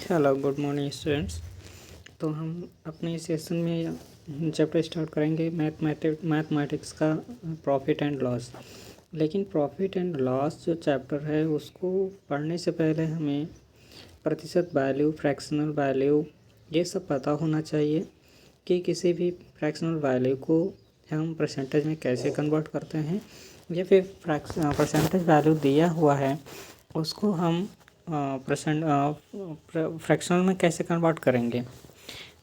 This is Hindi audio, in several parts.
Hello good morning students. तो हम अपने इस सेशन में चैप्टर स्टार्ट करेंगे मैथमेटिक्स का प्रॉफिट एंड लॉस। लेकिन प्रॉफिट एंड लॉस जो चैप्टर है उसको पढ़ने से पहले हमें प्रतिशत वैल्यू, फ्रैक्शनल वैल्यू ये सब पता होना चाहिए कि किसी भी फ्रैक्शनल वैल्यू को हम परसेंटेज में कैसे कन्वर्ट करते हैं, या फिर परसेंटेज वैल्यू दिया हुआ है उसको हम फ्रैक्शनल में कैसे कन्वर्ट करेंगे।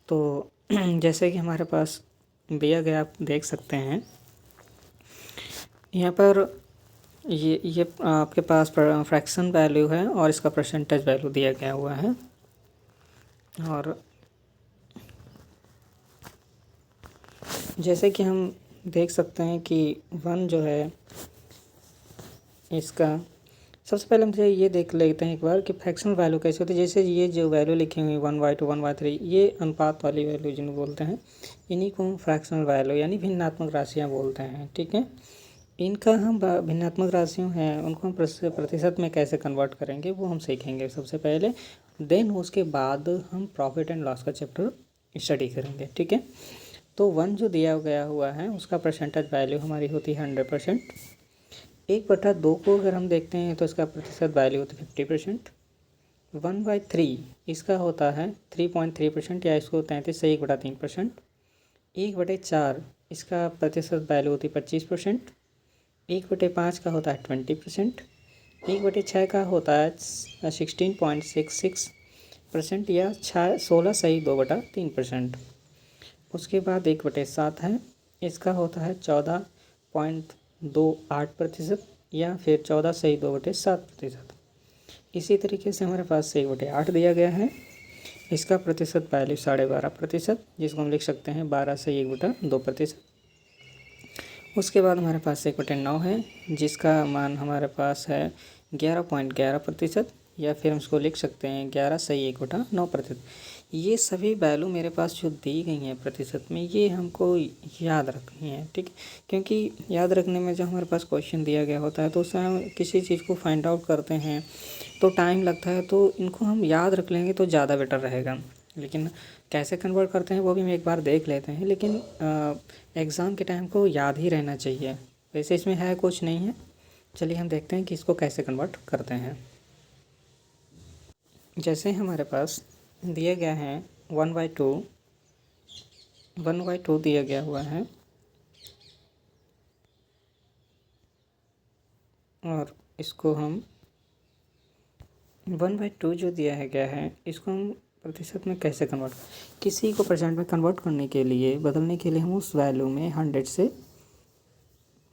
तो जैसे कि हमारे पास दिया गया, आप देख सकते हैं यहाँ पर ये आपके पास फ्रैक्शन वैल्यू है और इसका परसेंटेज वैल्यू दिया गया हुआ है। और जैसे कि हम देख सकते हैं कि 1 जो है इसका, सबसे पहले मुझे ये देख लेते हैं एक बार कि फ्रैक्शनल वैल्यू कैसे होती है। जैसे ये जो वैल्यू लिखी हुई 1/2 1/3, ये अनुपात वाली वैल्यू जिन्हें बोलते हैं, इन्हीं को हम फ्रैक्शनल वैल्यू यानी भिन्नात्मक राशियाँ बोलते हैं। ठीक है, इनका हम भिन्नात्मक राशियों हैं उनको हम प्रतिशत में कैसे कन्वर्ट करेंगे वो हम सीखेंगे सबसे पहले। देन उसके बाद हम प्रॉफिट एंड लॉस का चैप्टर स्टडी करेंगे। ठीक है, तो 1 जो दिया गया हुआ है उसका परसेंटेज वैल्यू हमारी होती है 100%। 1/2 को अगर हम देखते हैं तो इसका प्रतिशत वैल्यू होती है 50%। 1/3 इसका होता है 3.3%, या इसको 33 से 1/3%। 1/4 इसका प्रतिशत वैल्यू होती है 25%। 1/5 का होता है 20%। 1/6 का होता है 16.66%, या 16 सही 2/3%। उसके बाद 1/7 है, इसका होता है 14.28%, या फिर 14 सही 2/7%। इसी तरीके से हमारे पास 1/8 दिया गया है, इसका प्रतिशत वैल्यू 12.5%, जिसको हम लिख सकते हैं 12 से 1/2%। उसके बाद हमारे पास 1/9 है, जिसका मान हमारे पास है 11.11%, या फिर हम इसको लिख सकते हैं 11 से 1/9%। ये सभी वैल्यू मेरे पास जो दी गई हैं प्रतिशत में, ये हमको याद रखनी है। ठीक, क्योंकि याद रखने में जब हमारे पास क्वेश्चन दिया गया होता है तो उससे हम किसी चीज़ को फाइंड आउट करते हैं तो टाइम लगता है, तो इनको हम याद रख लेंगे तो ज़्यादा बेटर रहेगा। लेकिन कैसे कन्वर्ट करते हैं वो भी हम एक बार देख लेते हैं, लेकिन एग्ज़ाम के टाइम को याद ही रहना चाहिए। वैसे इसमें है कुछ नहीं है, चलिए हम देखते हैं कि इसको कैसे कन्वर्ट करते हैं। जैसे हमारे पास दिया गया है 1/2 दिया गया हुआ है, और इसको हम 1/2 जो दिया है गया है इसको हम प्रतिशत में कैसे कन्वर्ट, किसी को परसेंट में कन्वर्ट करने के लिए, बदलने के लिए हम उस वैल्यू में 100 से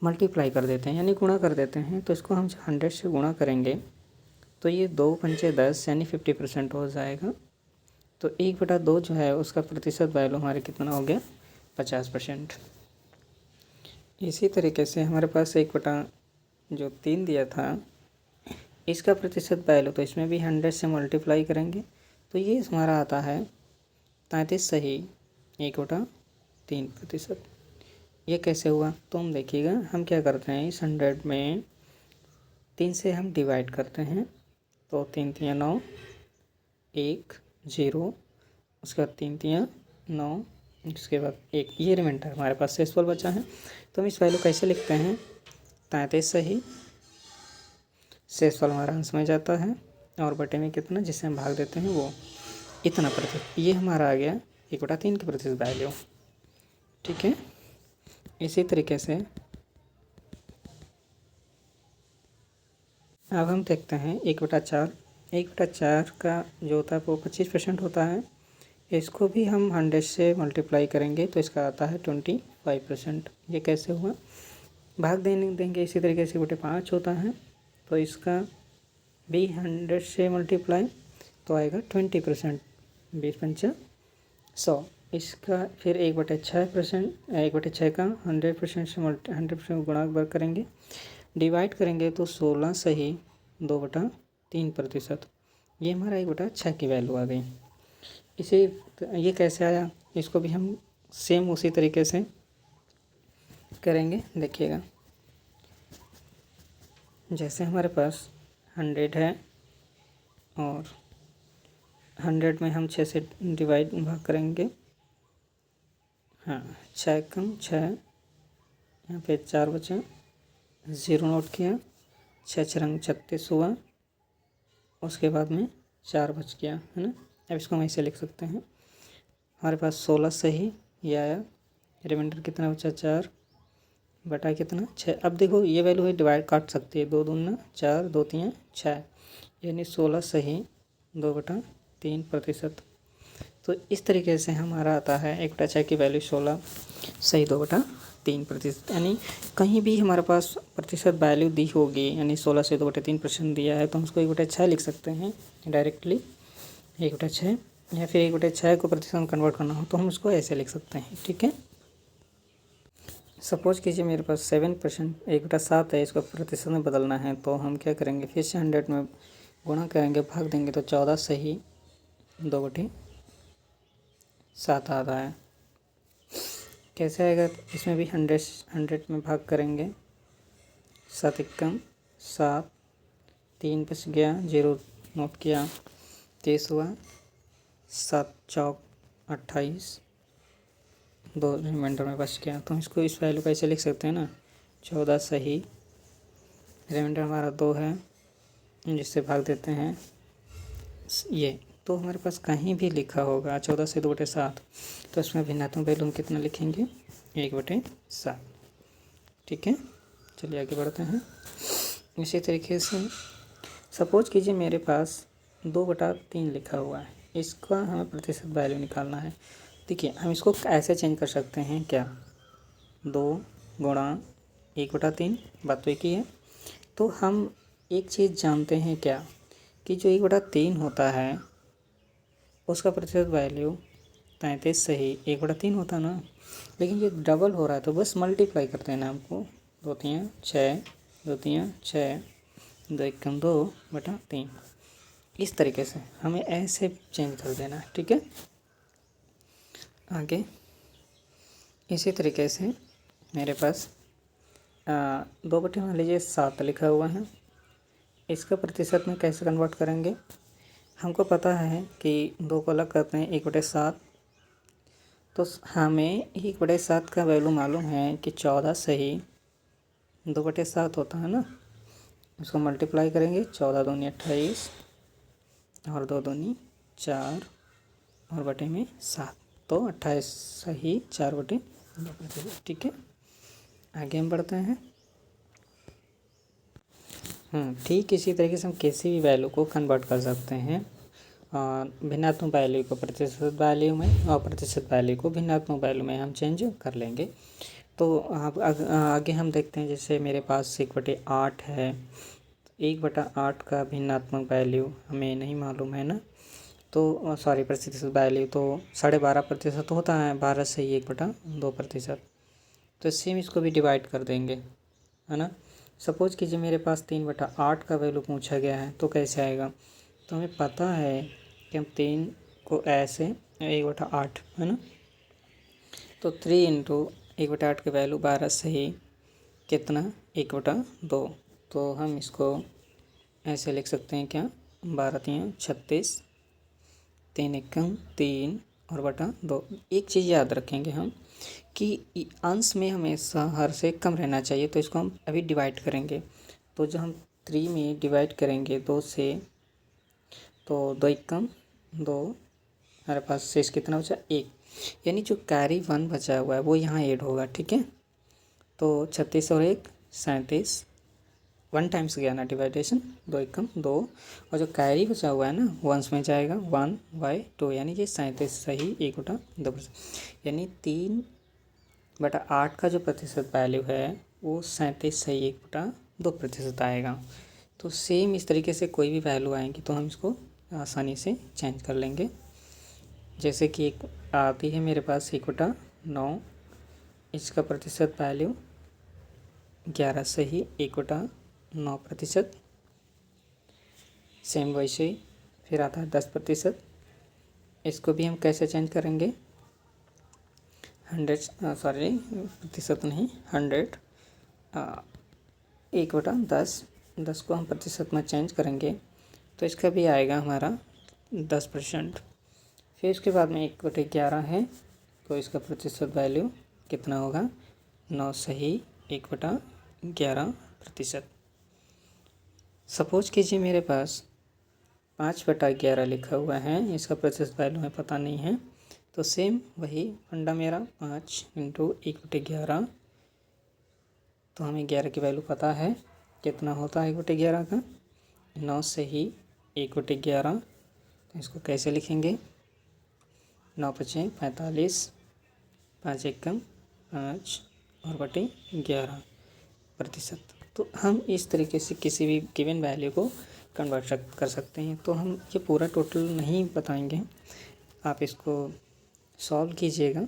मल्टीप्लाई कर देते हैं, यानी गुणा कर देते हैं। तो इसको हम 100 से गुणा करेंगे तो ये 2×5 = 10 यानी 50% हो जाएगा। तो 1/2 जो है उसका प्रतिशत वैल्यू हमारे कितना हो गया, 50%। इसी तरीके से हमारे पास 1/3 दिया था, इसका प्रतिशत वैल्यू, तो इसमें भी 100 से मल्टीप्लाई करेंगे तो ये हमारा आता है 33 सही 1/3%। ये कैसे हुआ तो हम देखिएगा, हम क्या करते हैं, इस 100 में 3 से हम डिवाइड करते हैं, तो 3 × 9 1 0, उसके बाद 3 × 9, उसके बाद 1, ये रिमाइंडर हमारे पास शेषफल बचा है। तो हम इस वैल्यू कैसे लिखते हैं, 33 सही, शेषफल हमारा अंश में जाता है और बटे में कितना, जिससे हम भाग देते हैं वो इतना प्रतिशत, ये हमारा आ गया 1/3 की प्रतिशत वैल्यू। ठीक है, इसी तरीके से अब हम देखते हैं 1/4। 1/4 का जो होता है वो 25% होता है, इसको भी हम 100 से मल्टीप्लाई करेंगे तो इसका आता है 25%। ये कैसे हुआ, भाग देंगे इसी तरीके से 1/5 होता है, तो इसका भी 100 से मल्टीप्लाई तो आएगा 20%, 20×5 = 100। इसका फिर 1/6%, 1/6 का 100% से 100% गुणा करेंगे, डिवाइड करेंगे तो 16 सही 2/3%। ये हमारा 1/6 की वैल्यू आ गई। इसे ये कैसे आया, इसको भी हम सेम उसी तरीके से करेंगे। देखिएगा, जैसे हमारे पास 100 है और 100 में हम 6 से भाग करेंगे। हाँ, 6 कम 6, यहाँ पे 4 बचा, 0 नोट किया, 6 छरंग 36 हुआ, उसके बाद में 4 बच गया, है ना। अब इसको हम ऐसे लिख सकते हैं, हमारे पास 16 सही ये आया, रिमाइंडर कितना बचा 4 बटा कितना 6। अब देखो ये वैल्यू है डिवाइड काट सकती है, 2 दूना 4, 2 3 6, यानी 16 सही 2/3%। तो इस तरीके से हमारा आता है 1/6 की वैल्यू 16 सही 2/3%। यानी कहीं भी हमारे पास प्रतिशत वैल्यू दी होगी, यानी 16 से 2/3% दिया है, तो हम उसको 1/6 लिख सकते हैं डायरेक्टली 1/6, या फिर 1/6 को प्रतिशत में कन्वर्ट करना हो तो हम उसको ऐसे लिख सकते हैं, ठीक है। सपोज कीजिए मेरे पास 7% 1/7 है, इसको प्रतिशत में बदलना है, तो हम क्या करेंगे, फिर से 100 में गुणा करेंगे, भाग देंगे, तो 14 सही 2/7 आता है। कैसे आएगा, इसमें भी 100 में भाग करेंगे, 7 एकम 7, 3 बच गया, 0 नोट किया, 30 हुआ, 7 चौक 28, 2 रिमाइंडर में बच गया। तो इसको इस वैल्यू को ऐसे लिख सकते हैं ना, 14 सही, रिमाइंडर हमारा 2 है, जिससे भाग देते हैं ये। तो हमारे पास कहीं भी लिखा होगा 14 से 2/7, तो इसमें भिन्नात्मक वैल्यू हम कितना लिखेंगे, 1/7, ठीक है। चलिए आगे बढ़ते हैं। इसी तरीके से सपोज कीजिए मेरे पास 2/3 लिखा हुआ है, इसका हमें प्रतिशत वैल्यू निकालना है। देखिए हम इसको ऐसे चेंज कर सकते हैं, क्या 2 गुणा 1/3, बात तो एक ही है। तो हम एक चीज़ जानते हैं क्या, कि जो 1/3 होता है उसका प्रतिशत वैल्यू 33 सही 1/3 होता है ना, लेकिन ये डबल हो रहा है तो बस मल्टीप्लाई करते हैं ना हमको, 2 3 6, 2 3 6, 2 एकम 2/3, इस तरीके से हमें ऐसे चेंज कर देना है, ठीक है। आगे इसी तरीके से मेरे पास 2/7 लिखा हुआ है, इसका प्रतिशत में कैसे कन्वर्ट करेंगे, हमको पता है कि 2 को अलग करते हैं 1/7, तो हमें 1/7 का वैल्यू मालूम है कि 14 सही 2/7 होता है ना। इसको मल्टीप्लाई करेंगे, 14 दूनी 28 और 2 दूनी 4 और बटे में 7, तो 28 सही 4/2, ठीक है। आगे हम बढ़ते हैं। ठीक इसी तरीके से हम किसी भी वैल्यू को कन्वर्ट कर सकते हैं भिन्नात्मक वैल्यू को प्रतिशत वैल्यू में, और प्रतिशत वैल्यू को भिन्नात्मक वैल्यू में हम चेंज कर लेंगे। तो आगे हम देखते हैं, जैसे मेरे पास 1/8 है, 1/8 का भिन्नात्मक वैल्यू हमें नहीं मालूम है ना, तो सॉरी प्रतिशत वैल्यू तो 12.5% होता है, 12 से 1/2%, तो सेम इसको भी डिवाइड कर देंगे, है ना। सपोज कीजिए मेरे पास 3/8 का वैल्यू पूछा गया है, तो कैसे आएगा, तो हमें पता है कि हम 3 को ऐसे 1/8, है ना, तो 3 इंटू 1/8 के वैल्यू 12 सही कितना 1/2, तो हम इसको ऐसे लिख सकते हैं क्या, 12 3 36, 3 एकम 3 और बटा 2। एक चीज़ याद रखेंगे हम कि अंश में हमेशा हर से कम रहना चाहिए, तो इसको हम अभी डिवाइड करेंगे, तो जब हम 3 में डिवाइड करेंगे 2 से, तो 2 एकम 2, हमारे पास शेष कितना बचा 1, यानी जो कैरी 1 बचा हुआ है वो यहाँ ऐड होगा, ठीक है। तो 36 और 1 37, 1 टाइम्स गया ना डिवाइडेशन, 2 एकम 2, और जो कैरी बचा हुआ है ना वो अंश में जाएगा 1/2, यानी ये 37 सही 1/2%, यानी 3/8 का जो प्रतिशत वैल्यू है वो 37 सही 1/2% आएगा। तो सेम इस तरीके से कोई भी वैल्यू आएंगी तो हम इसको आसानी से चेंज कर लेंगे। जैसे कि एक आती है मेरे पास 1/9, इसका प्रतिशत वैल्यू 11 सही 1/9%, सेम वैसे ही फिर आता है 10%, इसको भी हम कैसे चेंज करेंगे, 100 सॉरी प्रतिशत नहीं 100 1/10, 10 को हम प्रतिशत में चेंज करेंगे तो इसका भी आएगा हमारा 10%। फिर उसके बाद में 1/11 है, तो इसका प्रतिशत वैल्यू कितना होगा? 9 सही 1/11%। सपोज कीजिए मेरे पास 5/11 लिखा हुआ है, इसका प्रतिशत वैल्यू हमें पता नहीं है, तो सेम वही फंडा मेरा 5 × 1/11, तो हमें 11 की वैल्यू पता है कितना होता है 1/11 का? 9 सही 1/11। तो इसको कैसे लिखेंगे? 9 × 5 = 45, 5 × 1 = 5 और बटे 11%। तो हम इस तरीके से किसी भी गिवन वैल्यू को कन्वर्ट कर सकते हैं। तो हम ये पूरा टोटल नहीं बताएंगे, आप इसको सॉल्व कीजिएगा।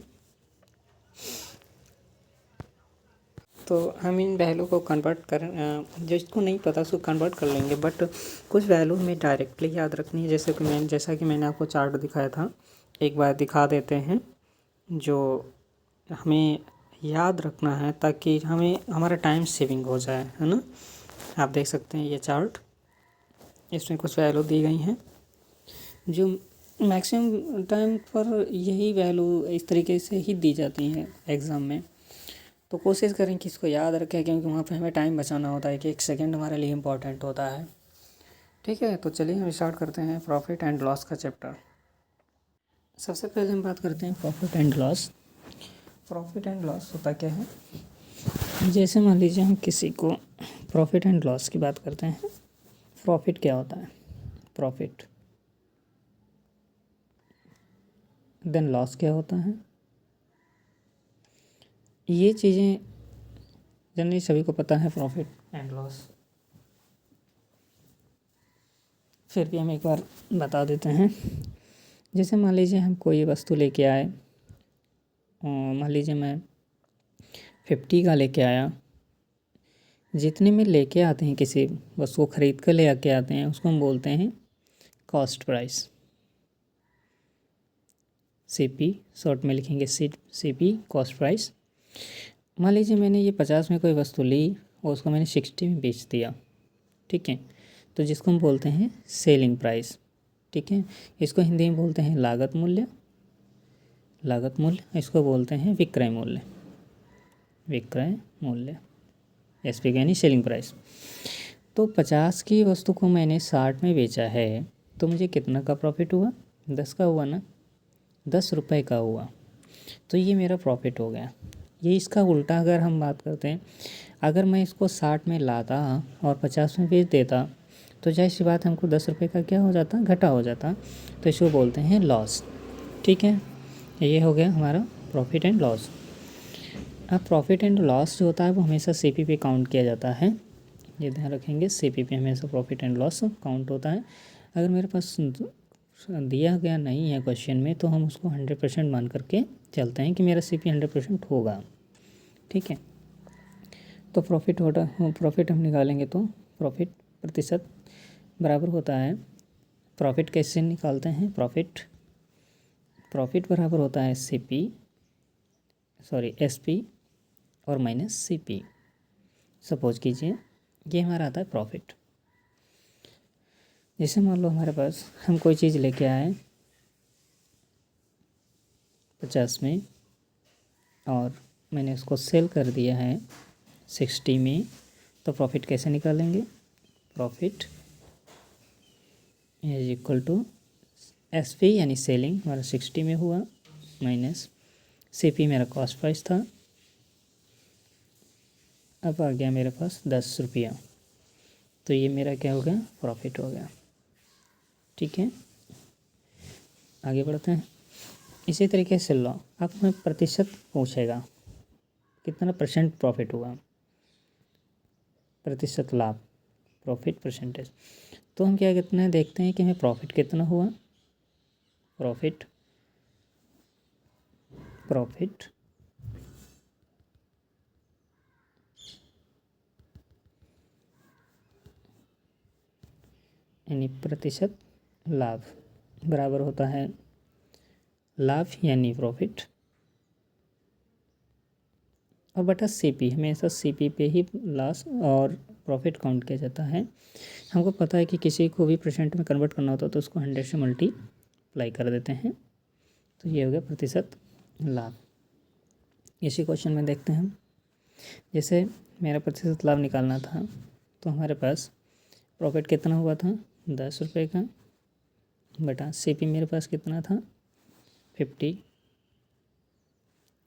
तो हम इन वैल्यू को कन्वर्ट कर जिसको नहीं पता उसको कन्वर्ट कर लेंगे, बट कुछ वैल्यू हमें डायरेक्टली याद रखनी है। जैसा कि मैंने आपको चार्ट दिखाया था, एक बार दिखा देते हैं जो हमें याद रखना है, ताकि हमें हमारा टाइम सेविंग हो जाए, है ना। आप देख सकते हैं ये चार्ट, इसमें कुछ वैल्यू दी गई हैं जो मैक्सिमम टाइम पर यही वैल्यू इस तरीके से ही दी जाती हैं एग्ज़ाम में। तो कोशिश करें कि इसको याद रखें, क्योंकि वहाँ पे हमें टाइम बचाना होता है कि 1 सेकंड हमारे लिए इम्पोर्टेंट होता है। ठीक है, तो चलिए हम स्टार्ट करते हैं प्रॉफिट एंड लॉस का चैप्टर। सबसे पहले हम बात करते हैं profit and loss. Profit and loss होता क्या है? जैसे मान लीजिए हम किसी को प्रॉफिट एंड लॉस की बात करते हैं। प्रॉफिट क्या होता है? प्रॉफिट। देन लॉस क्या होता है? ये चीज़ें जनरली सभी को पता है, प्रॉफिट एंड लॉस। फिर भी हम एक बार बता देते हैं। जैसे मान लीजिए हम कोई वस्तु लेके आए, मान लीजिए मैं 50 का लेके आया। जितने में लेके आते हैं, किसी वस्तु को ख़रीद कर ले आके आते हैं, उसको हम बोलते हैं कॉस्ट प्राइस। CP शॉर्ट में लिखेंगे, CP कॉस्ट प्राइस। मान लीजिए मैंने ये 50 में कोई वस्तु ली और उसको मैंने 60 में बेच दिया, ठीक है, तो जिसको हम बोलते हैं सेलिंग प्राइस। ठीक है, इसको हिंदी में बोलते हैं लागत मूल्य। लागत मूल्य इसको बोलते हैं विक्रय मूल्य। विक्रय मूल्य, SP यानी सेलिंग प्राइस। तो 50 की वस्तु को मैंने 60 में बेचा है, तो मुझे कितना का प्रॉफिट हुआ? 10 का हुआ ना, 10 रुपये का हुआ। तो ये मेरा प्रॉफिट हो गया। ये इसका उल्टा अगर हम बात करते हैं, अगर मैं इसको 60 में लाता और 50 में बेच देता, तो जाहिर सी बात हमको 10 रुपये का क्या हो जाता? घटा हो जाता। तो इसको बोलते हैं लॉस। ठीक है, ये हो गया हमारा प्रॉफिट एंड लॉस। अब प्रॉफिट एंड लॉस जो होता है वो हमेशा CP पे काउंट किया जाता है। ये ध्यान रखेंगे, CP पे हमेशा प्रॉफिट एंड लॉस काउंट होता है। अगर मेरे पास दिया गया नहीं है क्वेश्चन में, तो हम उसको 100% मान करके चलते हैं कि मेरा CP 100% होगा। ठीक है, तो प्रॉफिट हम निकालेंगे, तो प्रॉफिट प्रतिशत बराबर होता है, प्रॉफिट कैसे निकालते हैं? प्रॉफिट बराबर होता है SP और माइनस CP। सपोज कीजिए ये हमारा आता है प्रॉफिट। जैसे मान लो हमारे पास हम कोई चीज़ लेके आए 50 में और मैंने उसको सेल कर दिया है 60 में, तो प्रॉफिट कैसे निकालेंगे? Profit is equal to SP यानी सेलिंग हमारा 60 में हुआ, माइनस CP मेरा कॉस्ट प्राइस था। अब आ गया मेरे पास 10 रुपया, तो ये मेरा क्या हो गया? प्रॉफिट हो गया। ठीक है, आगे बढ़ते हैं। इसी तरीके से लो, अब हमें प्रतिशत पूछेगा, कितना % प्रॉफिट हुआ? प्रतिशत लाभ, प्रॉफिट परसेंटेज। तो हम क्या करते हैं, देखते हैं कि हमें प्रॉफिट कितना हुआ। प्रॉफिट यानी प्रतिशत लाभ बराबर होता है लाभ यानी प्रॉफिट और बटा सीपी, हमेशा सीपी पे ही लॉस और प्रॉफिट काउंट किया जाता है। हमको पता है कि किसी को भी परसेंट में कन्वर्ट करना होता है तो उसको 100 से मल्टीप्लाई कर देते हैं, तो ये हो गया प्रतिशत लाभ। इसी क्वेश्चन में देखते हैं हम, जैसे मेरा प्रतिशत लाभ निकालना था तो हमारे पास प्रॉफिट कितना हुआ था 10 रुपये का, बटा सीपी मेरे पास कितना था 50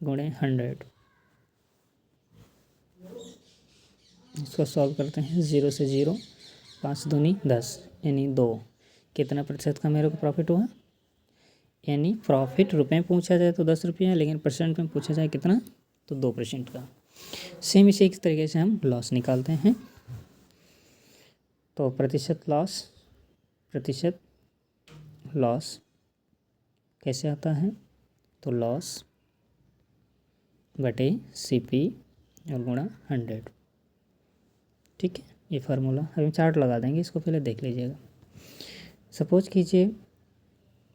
गुणे 100। इसको सॉल्व करते हैं, 0 से 0, 5 दूनी 10 यानी 2। कितना प्रतिशत का मेरे को प्रॉफिट हुआ, यानी प्रॉफिट रुपये में पूछा जाए तो 10 रुपये है, लेकिन परसेंट में पूछा जाए कितना तो 2% का। सेम इसी तरीके से हम लॉस निकालते हैं। तो प्रतिशत लॉस कैसे आता है, तो लॉस बटे सीपी और गुणा 100। ठीक है, ये फार्मूला अभी चार्ट लगा देंगे, इसको पहले देख लीजिएगा। सपोज कीजिए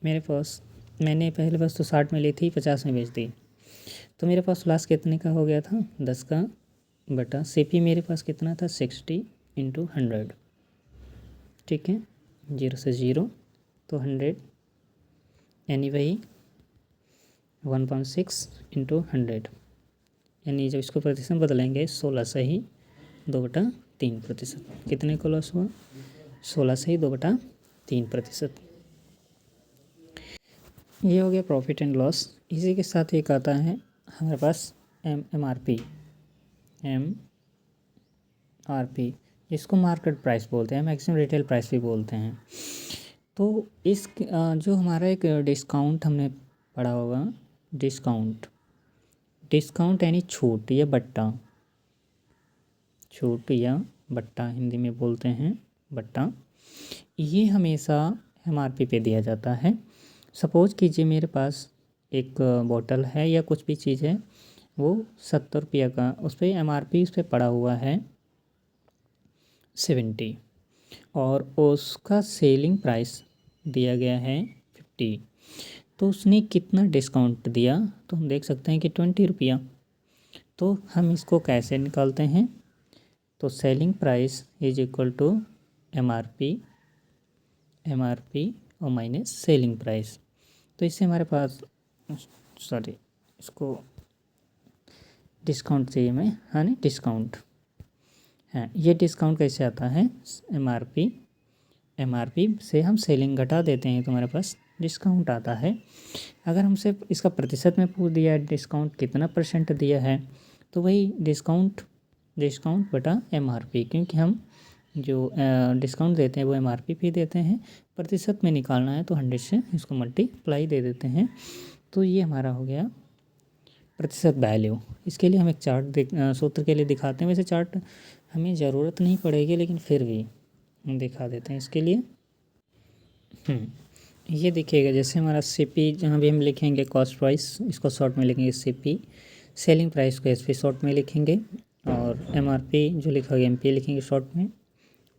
मेरे पास मैंने पहले वस्तु 60 में ली थी, 50 में बेच दी, तो मेरे पास लॉस कितने का हो गया था 10 का, बटा सीपी मेरे पास कितना था 60 × 100। ठीक है, 0 से 0 तो 100 यानी वही 1.6 × 100, यानी जब इसको प्रतिशत बदलेंगे 16 से ही 2/3%। कितने को लॉस हुआ 16 से ही 2/3%। ये हो गया प्रॉफिट एंड लॉस। इसी के साथ एक आता है हमारे पास MRP, इसको मार्केट प्राइस बोलते हैं, मैक्सिमम रिटेल प्राइस भी बोलते हैं। तो इस जो हमारा एक डिस्काउंट हमने पढ़ा होगा, डिस्काउंट यानी छूट या बट्टा हिंदी में बोलते हैं बट्टा, ये हमेशा MRP पे दिया जाता है। सपोज कीजिए मेरे पास एक बोतल है या कुछ भी चीज़ है, वो 70 रुपये का, उस पर MRP उस पर पड़ा हुआ है 70 और उसका सेलिंग प्राइस दिया गया है 50, तो उसने कितना डिस्काउंट दिया, तो हम देख सकते हैं कि 20 रुपया। तो हम इसको कैसे निकालते हैं, तो selling price is equal to MRP और माइनस सेलिंग प्राइस। तो इससे हमारे पास इसको डिस्काउंट चाहिए मैं, हाँ नहीं डिस्काउंट, हाँ ये डिस्काउंट कैसे आता है, MRP से हम सेलिंग घटा देते हैं तो हमारे पास डिस्काउंट आता है। अगर हमसे इसका प्रतिशत में पूछ दिया है डिस्काउंट कितना % दिया है, तो वही डिस्काउंट बटा MRP, क्योंकि हम जो डिस्काउंट देते हैं वो MRP पे देते हैं, प्रतिशत में निकालना है तो 100 से इसको मल्टीप्लाई दे देते हैं। तो ये हमारा हो गया प्रतिशत वैल्यू। इसके लिए हम एक चार्ट सूत्र के लिए दिखाते हैं, वैसे चार्ट हमें ज़रूरत नहीं पड़ेगी लेकिन फिर भी हम दिखा देते हैं इसके लिए। ये देखिएगा, जैसे हमारा CP जहाँ भी हम लिखेंगे कॉस्ट प्राइस, इसको शॉर्ट में लिखेंगे CP, सेलिंग प्राइस को SP शॉर्ट में लिखेंगे, और MRP जो लिखा गया MP लिखेंगे शॉर्ट में।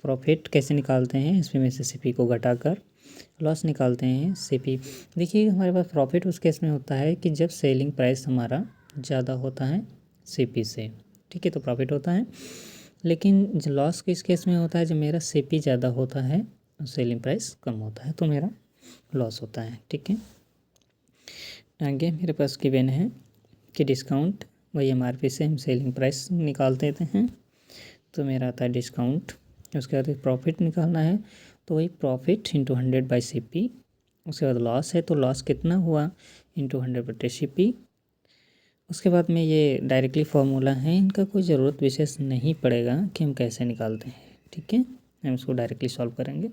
प्रॉफिट कैसे निकालते हैं, SP में से CP को घटाकर लॉस निकालते हैं CP। देखिए हमारे पास प्रॉफिट उस केस में होता है कि जब सेलिंग प्राइस हमारा ज़्यादा होता है CP से, ठीक है, तो प्रॉफिट होता है। लेकिन जो लॉस किस केस में होता है, जब मेरा CP ज़्यादा होता है और सेलिंग प्राइस कम होता है तो मेरा लॉस होता है। ठीक है, आगे मेरे पास गिवन है कि डिस्काउंट वही MRP से हम सेलिंग प्राइस निकाल देते हैं, तो मेरा आता है डिस्काउंट। उसके बाद प्रॉफिट निकालना है तो वही प्रॉफिट इंटू 100/CP। उसके बाद लॉस है तो लॉस कितना हुआ इंटू 100/CP। उसके बाद में ये डायरेक्टली फार्मूला है, इनका कोई ज़रूरत विशेष नहीं पड़ेगा कि हम कैसे निकालते हैं। ठीक है, हम इसको डायरेक्टली सॉल्व करेंगे।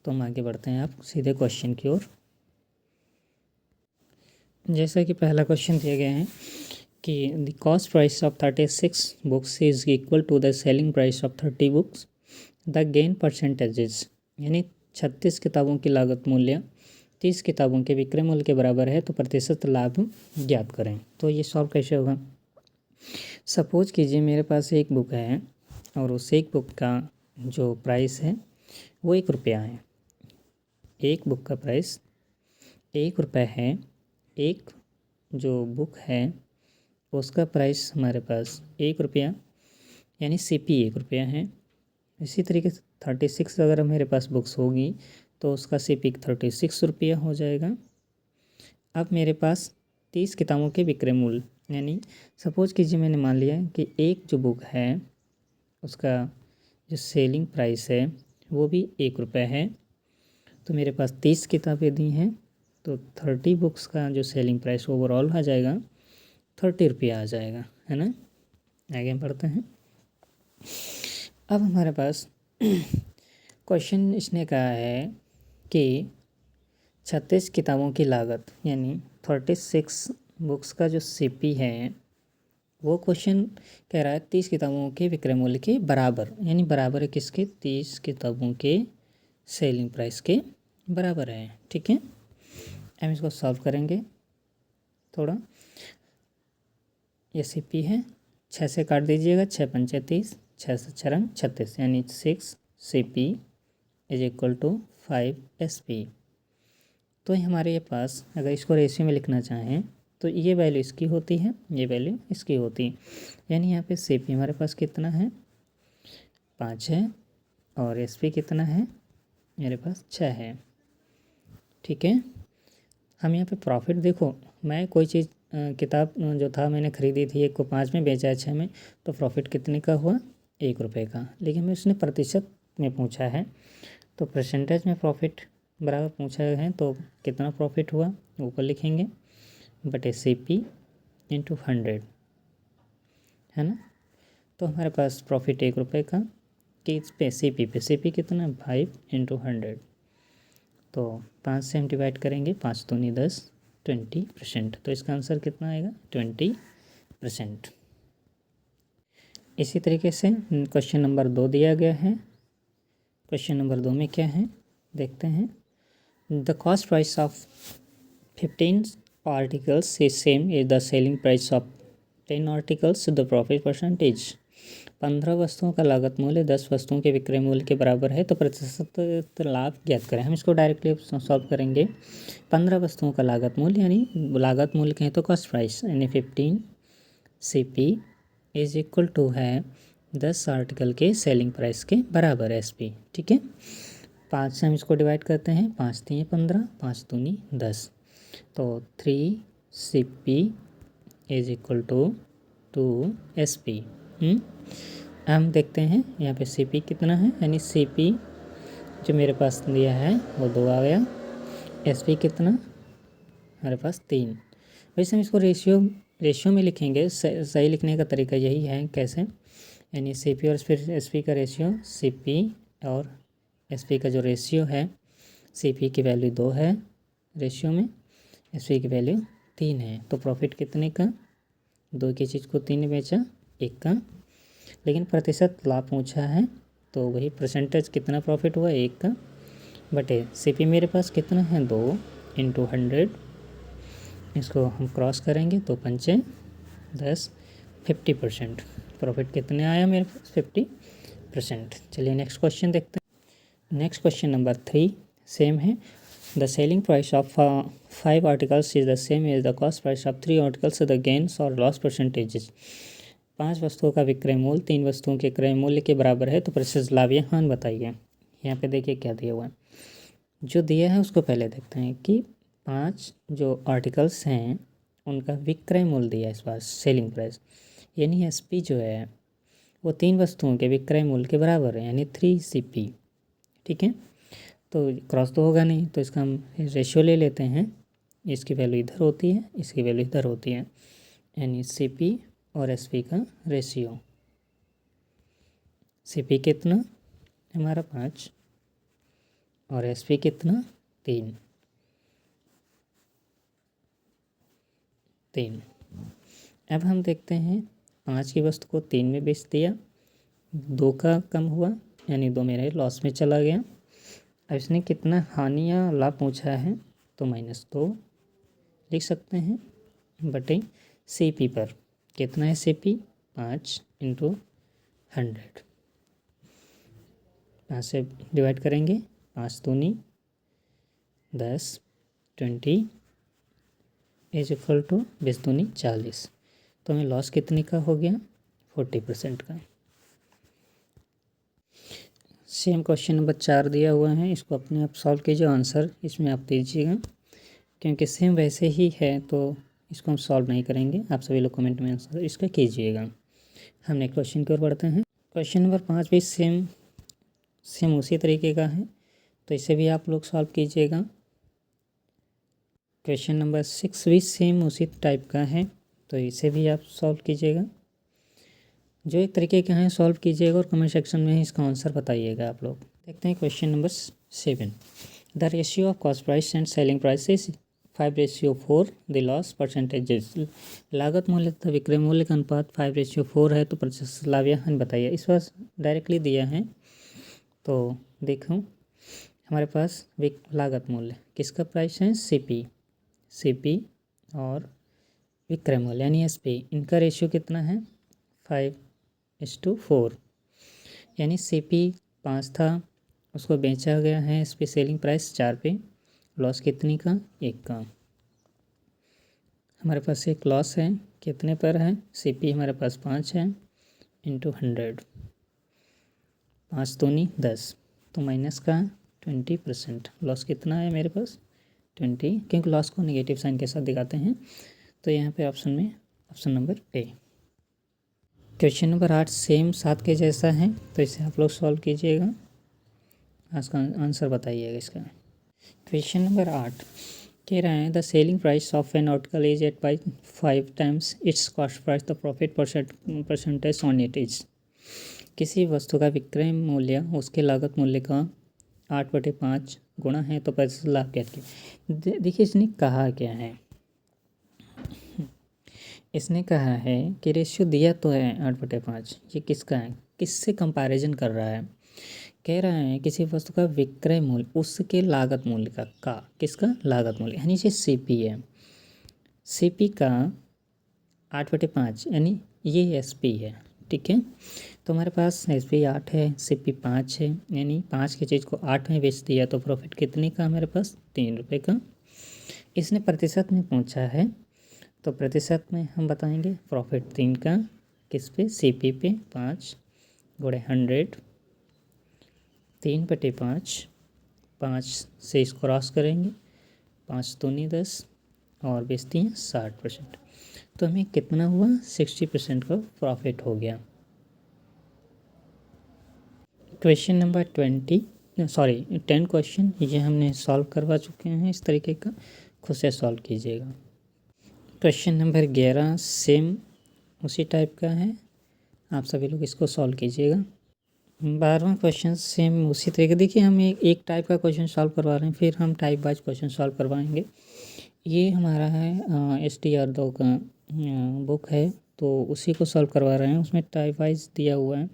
तो हम आगे बढ़ते हैं आप सीधे क्वेश्चन की ओर। जैसा कि पहला क्वेश्चन दिया गया है कि the cost price of 36 books is equal to the selling price of 30 books, the gain percentages, यानी 36 किताबों की लागत मूल्य 30 किताबों के विक्रय मूल्य के बराबर है, तो प्रतिशत लाभ ज्ञात करें। तो ये सॉल्व कैसे होगा, सपोज कीजिए मेरे पास एक बुक है और उस एक बुक का जो प्राइस है वो 1 रुपया है। एक बुक का प्राइस 1 रुपये है। एक जो बुक है उसका प्राइस हमारे पास 1 रुपया, यानी CP 1 रुपया है। इसी तरीके से 36 अगर मेरे पास बुक्स होगी तो उसका CP 36 रुपया हो जाएगा। अब मेरे पास 30 किताबों के विक्रय मूल्य, यानी सपोज कीजिए मैंने मान लिया कि एक जो बुक है उसका जो सेलिंग प्राइस है वो भी 1 रुपये है। तो मेरे पास 30 किताबें दी हैं, तो 30 बुक्स का जो सेलिंग प्राइस ओवरऑल आ जाएगा 30 रुपया आ जाएगा, है ना। आगे हम बढ़ते हैं। अब हमारे पास क्वेश्चन इसने कहा है कि 36 किताबों की लागत, यानी 36 बुक्स का जो CP है वो क्वेश्चन कह रहा है 30 किताबों के विक्रय मूल्य के बराबर, यानी बराबर है किसके, 30 किताबों के सेलिंग प्राइस के बराबर है। ठीक है, हम इसको सॉल्व करेंगे थोड़ा। ये CP है, 6 से काट दीजिएगा, 6 पंचे 30, 6 से 6 रंग 36, यानी 6 CP is equal to 5 SP। तो हमारे पास अगर इसको रेशियो में लिखना चाहें तो ये वैल्यू इसकी होती है, ये वैल्यू इसकी होती है, यानी यहाँ पे CP हमारे पास कितना है 5 है और SP कितना है मेरे पास 6 है। ठीक है, हम यहाँ पे प्रॉफिट देखो, मैं कोई चीज़ किताब जो था मैंने ख़रीदी थी, एक को 5 में बेचा है 6 में, तो प्रॉफिट कितने का हुआ 1 रुपये का। लेकिन हमें उसने प्रतिशत में पूछा है, तो परसेंटेज में प्रॉफिट बराबर पूछा है, तो कितना प्रॉफिट हुआ ऊपर लिखेंगे बटे CP इंटू 100, है ना। तो हमारे पास प्रॉफिट 1 रुपये का किस पे, CP कितना 5 इंटू 100, तो 5 से हम डिवाइड करेंगे, 5 दूनी 10, 20%। तो इसका आंसर कितना आएगा 20%। इसी तरीके से क्वेश्चन नंबर 2 दिया गया है। क्वेश्चन नंबर 2 में क्या है देखते हैं। The cost price of 15 articles is same is the selling price of 10 articles, the profit percentage. 15 वस्तुओं का लागत मूल्य 10 वस्तुओं के विक्रय मूल्य के बराबर है, तो प्रतिशत लाभ ज्ञात करें। हम इसको डायरेक्टली सॉल्व करेंगे। 15 वस्तुओं का लागत मूल्य, यानी लागत मूल्य कहें तो कॉस्ट प्राइस, यानी 15 CP इज इक्वल टू है 10 आर्टिकल के सेलिंग प्राइस के बराबर SP। ठीक है, 5 से हम इसको डिवाइड करते हैं, 5 3 15, 5 दूनी 10, तो 3 CP is equal to 2 SP। हम देखते हैं यहाँ पे CP कितना है, यानी CP जो मेरे पास दिया है वो 2 आ गया, SP कितना हमारे पास 3। वैसे हम इसको रेशियो में लिखेंगे, सही लिखने का तरीका यही है। कैसे, यानी CP और फिर SP का रेशियो, CP और SP का जो रेशियो है, CP की वैल्यू 2 है रेशियो में, SP की वैल्यू 3 है, तो प्रॉफिट कितने का, 2 की चीज़ को 3 बेचा 1 का। लेकिन प्रतिशत लाभ पूछा है, तो वही परसेंटेज कितना प्रॉफिट हुआ 1 का, बटे CP मेरे पास कितना है 2 इंटू 100, इसको हम क्रॉस करेंगे तो 5 10, 50%। प्रॉफिट कितने आया मेरे पास 50%। चलिए नेक्स्ट क्वेश्चन देखते हैं। नेक्स्ट क्वेश्चन नंबर 3 सेम है। The selling price of 5 articles is the same as the cost price of 3 articles, the gains और लॉस परसेंटेजेस। 5 वस्तुओं का विक्रय मूल्य 3 वस्तुओं के क्रय मूल्य के बराबर है, तो प्रतिशत लाभ या हानि बताइए। यहाँ पे देखिए क्या दिया हुआ है, जो दिया है उसको पहले देखते हैं कि 5 जो आर्टिकल्स हैं उनका विक्रय मूल्य दिया है इस बार, सेलिंग प्राइस, यानी SP जो है वो 3 वस्तुओं के विक्रय मूल्य के बराबर है, यानी 3 CP। ठीक है, तो क्रॉस तो होगा नहीं, तो इसका हम रेशियो ले लेते हैं, इसकी वैल्यू इधर होती है, इसकी वैल्यू इधर होती है, यानी CP और SP का रेशियो। CP कितना हमारा 5 और SP कितना 3। अब हम देखते हैं 5 की वस्तु को 3 में बेच दिया, 2 का कम हुआ, यानी 2 मेरे लॉस में चला गया। अब इसने कितना हानि या लाभ पूछा है, तो -2 लिख सकते हैं बटे CP पर। कितना है CP 5 इंटू 100, 5 से डिवाइड करेंगे, 5 दूनी 10, 20 इज इक्वल टू 20 दूनी 40, तो हमें लॉस कितने का हो गया, 40% का। सेम क्वेश्चन नंबर 4 दिया हुआ है, इसको अपने आप सॉल्व कीजिए, आंसर इसमें आप दीजिएगा, क्योंकि सेम वैसे ही है तो इसको हम सॉल्व नहीं करेंगे। आप सभी लोग कमेंट में आंसर इसका कीजिएगा। हम नेक्स्ट क्वेश्चन की ओर बढ़ते हैं। क्वेश्चन नंबर 5 भी सेम उसी तरीके का है, तो इसे भी आप लोग सॉल्व कीजिएगा। क्वेश्चन नंबर 6 भी सेम उसी टाइप का है, तो इसे भी आप सॉल्व कीजिएगा। जो एक तरीके के हैं सॉल्व कीजिएगा और कमेंट सेक्शन में इसका आंसर बताइएगा आप लोग। देखते हैं question number 7। The ratio of cost price and selling price is 5:4। The loss percentages. लागत मूल्य तथा विक्रय मूल्य का अनुपात 5:4 है, तो प्रतिशत लाभ या हानि बताइए। इस बार डायरेक्टली दिया है, तो देखो हमारे पास लागत मूल्य किसका प्राइस है, सीपी और विक्रय मूल्य यानी एसपी, इनका रेशियो कितना है, 5:4। यानी सीपी 5 था, उसको बेचा गया है एसपी सेलिंग प्राइस 4 पे, लॉस कितनी का, 1 का। हमारे पास एक लॉस है कितने पर है, सीपी हमारे पास 5 है इंटू 100, 5 दूनी 10, तो माइनस का 20%। लॉस कितना है मेरे पास 20, क्योंकि लॉस को नेगेटिव साइन के साथ दिखाते हैं, तो यहाँ पे ऑप्शन में option number A. Question number 8 same 7 के जैसा है, तो इसे आप लोग सॉल्व कीजिएगा, इसका आंसर बताइएगा इसका। क्वेश्चन नंबर 8 कह रहा है the selling price of an article is eight by 5 times its cost price, the profit percentage on it is. किसी वस्तु का विक्रय मूल्य उसके लागत मूल्य का 8/5 गुणा है, तो प्रतिशत लाभ क्या है। देखिए इसने कहा क्या है, इसने कहा है कि रेशियो दिया तो है 8/5, ये किसका है, किससे कंपैरिजन कर रहा है। कह रहा है किसी वस्तु का विक्रय मूल्य उसके लागत मूल्य का किसका लागत मूल्य, यानी ये सीपी है, सीपी का 8/5 यानी ये एसपी है, ठीक है। तो हमारे पास एसपी 8 है, सीपी 5 है, यानी 5 की चीज़ को 8 में बेच दिया, तो प्रॉफिट कितने का हमारे पास, 3 रुपये का। इसने प्रतिशत में पूछा है, तो प्रतिशत में हम बताएंगे प्रॉफिट 3 का, किस पे, सीपी पे 5 गुणे 100, 3/5, 5 से इसको क्रॉस करेंगे, 5 दूनी 10 और बेचती हैं 60%, तो हमें कितना हुआ, 60% का प्रॉफिट हो गया। क्वेश्चन नंबर 10 क्वेश्चन ये हमने सॉल्व करवा चुके हैं, इस तरीके का खुद से सॉल्व कीजिएगा। क्वेश्चन नंबर 11 सेम उसी टाइप का है, आप सभी लोग इसको सॉल्व कीजिएगा। 12वां क्वेश्चन सेम उसी तरीके, देखिए हम एक टाइप का क्वेश्चन सॉल्व करवा रहे हैं, फिर हम टाइप वाइज क्वेश्चन सॉल्व करवाएंगे। ये हमारा है STR2 का बुक है, तो उसी को सॉल्व करवा रहे हैं, उसमें टाइप वाइज दिया हुआ है,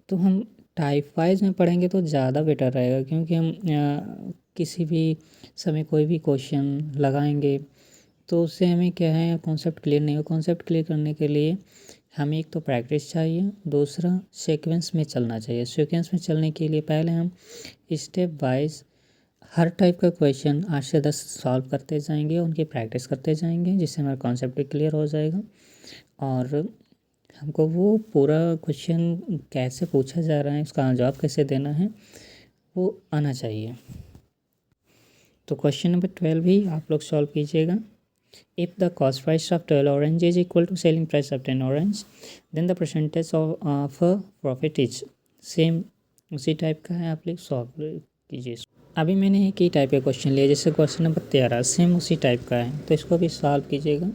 तो हम टाइप वाइज में पढ़ेंगे तो ज़्यादा बेटर रहेगा, क्योंकि हम किसी भी समय कोई भी क्वेश्चन लगाएंगे तो उससे हमें क्या है, कॉन्सेप्ट क्लियर नहीं हो। कॉन्सेप्ट क्लियर करने के लिए हमें एक तो प्रैक्टिस चाहिए, दूसरा सीक्वेंस में चलना चाहिए। सीक्वेंस में चलने के लिए पहले हम स्टेप वाइज हर टाइप का क्वेश्चन 8 से 10 सॉल्व करते जाएंगे, उनकी प्रैक्टिस करते जाएंगे, जिससे हमारा कॉन्सेप्ट भी क्लियर हो जाएगा और हमको वो पूरा क्वेश्चन कैसे पूछा जा रहा है, उसका जवाब कैसे देना है, वो आना चाहिए। तो क्वेश्चन नंबर 12 भी आप लोग सॉल्व कीजिएगा। If the cost price of 12 orange is equal to selling price of 10 orange, then the percentage of profit is same, उसी टाइप का है, आप लोग सॉल्व कीजिए। अभी मैंने एक ही टाइप का क्वेश्चन लिया, जैसे क्वेश्चन नंबर 13 सेम उसी टाइप का है, तो इसको भी सॉल्व कीजिएगा।